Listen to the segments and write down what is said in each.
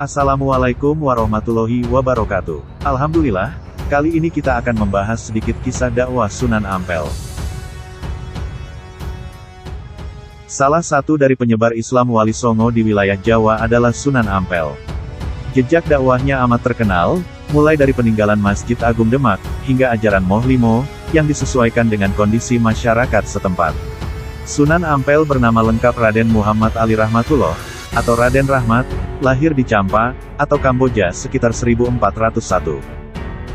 Assalamualaikum warahmatullahi wabarakatuh. Alhamdulillah, kali ini kita akan membahas sedikit kisah dakwah Sunan Ampel. Salah satu dari penyebar Islam Wali Songo di wilayah Jawa adalah Sunan Ampel. Jejak dakwahnya amat terkenal, mulai dari peninggalan Masjid Agung Demak, hingga ajaran Moh Limo, yang disesuaikan dengan kondisi masyarakat setempat. Sunan Ampel bernama lengkap Raden Muhammad Ali Rahmatullah, atau Raden Rahmat, lahir di Champa, atau Kamboja sekitar 1401.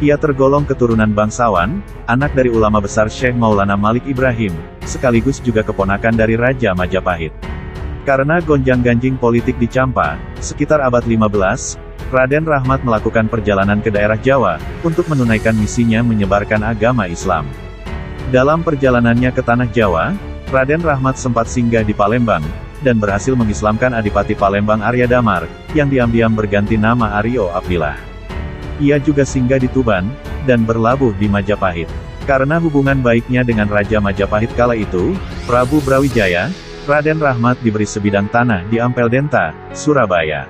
Ia tergolong keturunan bangsawan, anak dari ulama besar Syekh Maulana Malik Ibrahim, sekaligus juga keponakan dari Raja Majapahit. Karena gonjang-ganjing politik di Champa, sekitar abad 15, Raden Rahmat melakukan perjalanan ke daerah Jawa, untuk menunaikan misinya menyebarkan agama Islam. Dalam perjalanannya ke Tanah Jawa, Raden Rahmat sempat singgah di Palembang, dan berhasil mengislamkan Adipati Palembang Arya Damar, yang diam-diam berganti nama Aryo Abdillah. Ia juga singgah di Tuban, dan berlabuh di Majapahit. Karena hubungan baiknya dengan Raja Majapahit kala itu, Prabu Brawijaya, Raden Rahmat diberi sebidang tanah di Ampeldenta, Surabaya.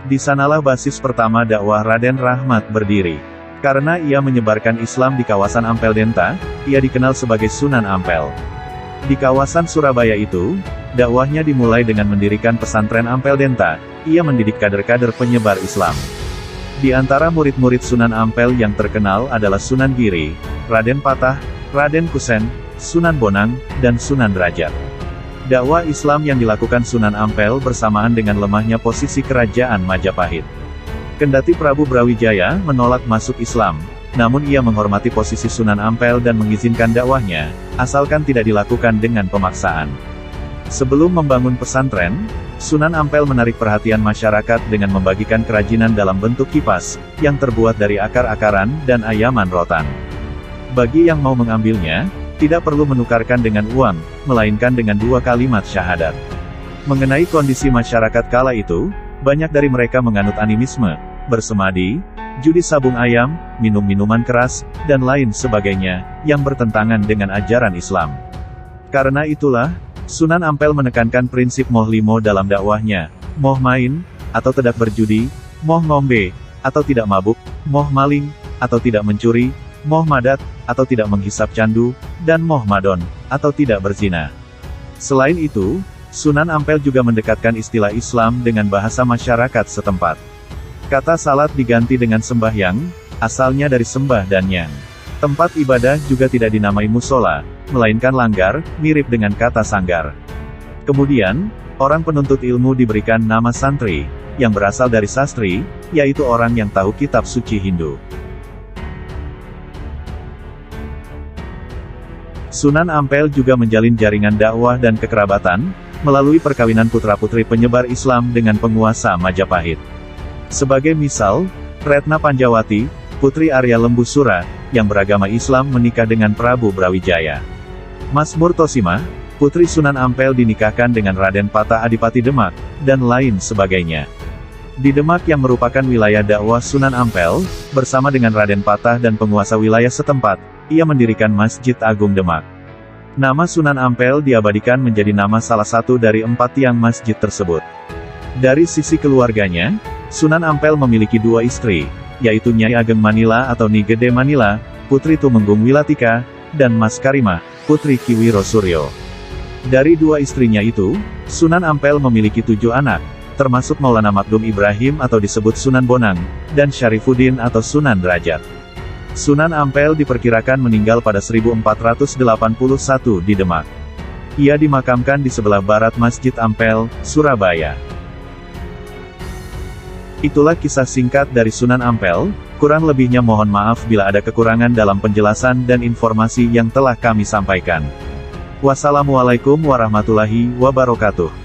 Di sanalah basis pertama dakwah Raden Rahmat berdiri. Karena ia menyebarkan Islam di kawasan Ampeldenta, ia dikenal sebagai Sunan Ampel. Di kawasan Surabaya itu, dakwahnya dimulai dengan mendirikan pesantren Ampeldenta. Ia mendidik kader-kader penyebar Islam. Di antara murid-murid Sunan Ampel yang terkenal adalah Sunan Giri, Raden Patah, Raden Kusen, Sunan Bonang, dan Sunan Derajat. Dakwah Islam yang dilakukan Sunan Ampel bersamaan dengan lemahnya posisi kerajaan Majapahit. Kendati Prabu Brawijaya menolak masuk Islam, namun ia menghormati posisi Sunan Ampel dan mengizinkan dakwahnya, asalkan tidak dilakukan dengan pemaksaan. Sebelum membangun pesantren, Sunan Ampel menarik perhatian masyarakat dengan membagikan kerajinan dalam bentuk kipas, yang terbuat dari akar-akaran dan ayaman rotan. Bagi yang mau mengambilnya, tidak perlu menukarkan dengan uang, melainkan dengan 2 kalimat syahadat. Mengenai kondisi masyarakat kala itu, banyak dari mereka menganut animisme, bersemadi, judi sabung ayam, minum minuman keras, dan lain sebagainya, yang bertentangan dengan ajaran Islam. Karena itulah, Sunan Ampel menekankan prinsip Moh Limo dalam dakwahnya: moh main, atau tidak berjudi, moh ngombe, atau tidak mabuk, moh maling, atau tidak mencuri, moh madat, atau tidak menghisap candu, dan moh madon, atau tidak berzina. Selain itu, Sunan Ampel juga mendekatkan istilah Islam dengan bahasa masyarakat setempat. Kata salat diganti dengan sembahyang, asalnya dari sembah dan nyang. Tempat ibadah juga tidak dinamai musola, melainkan langgar, mirip dengan kata sanggar. Kemudian, orang penuntut ilmu diberikan nama santri, yang berasal dari sastri, yaitu orang yang tahu kitab suci Hindu. Sunan Ampel juga menjalin jaringan dakwah dan kekerabatan, melalui perkawinan putra-putri penyebar Islam dengan penguasa Majapahit. Sebagai misal, Retna Panjawati, putri Arya Lembu Sura, yang beragama Islam menikah dengan Prabu Brawijaya. Masmur Tosimah, putri Sunan Ampel dinikahkan dengan Raden Patah Adipati Demak, dan lain sebagainya. Di Demak yang merupakan wilayah dakwah Sunan Ampel, bersama dengan Raden Patah dan penguasa wilayah setempat, ia mendirikan Masjid Agung Demak. Nama Sunan Ampel diabadikan menjadi nama salah satu dari 4 tiang masjid tersebut. Dari sisi keluarganya, Sunan Ampel memiliki 2 istri, yaitu Nyai Ageng Manila atau Ni Gede Manila, Putri Tumenggung Wilatika, dan Mas Karimah, Putri Ki Wiro Suryo. Dari 2 istrinya itu, Sunan Ampel memiliki 7 anak, termasuk Maulana Makdum Ibrahim atau disebut Sunan Bonang, dan Syarifuddin atau Sunan Derajat. Sunan Ampel diperkirakan meninggal pada 1481 di Demak. Ia dimakamkan di sebelah barat Masjid Ampel, Surabaya. Itulah kisah singkat dari Sunan Ampel, kurang lebihnya mohon maaf bila ada kekurangan dalam penjelasan dan informasi yang telah kami sampaikan. Wassalamualaikum warahmatullahi wabarakatuh.